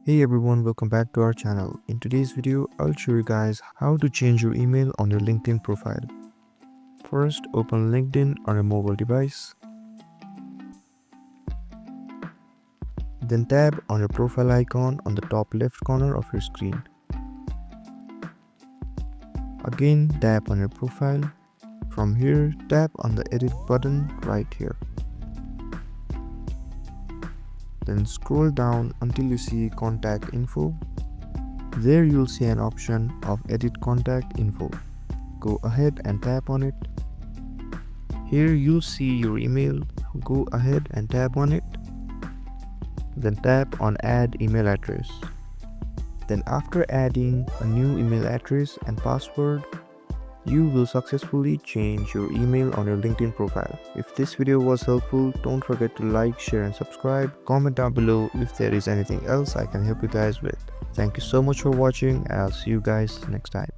Hey everyone, welcome back to our channel. In today's video, I'll show you guys how to change your email on your LinkedIn profile. First, open LinkedIn on a mobile device. Then tap on your profile icon on the top left corner of your screen. Again, tap on your profile. From here, tap on the edit button right here. Then scroll down until you see contact info. There you'll see an option of edit contact info. Go ahead and tap on it. Here you'll see your email. Go ahead and tap on it. Then tap on add email address. Then after adding a new email address and password, you will successfully change your email on your LinkedIn profile. If this video was helpful, don't forget to like, share and subscribe. Comment down below if there is anything else I can help you guys with. Thank you so much for watching and I'll see you guys next time.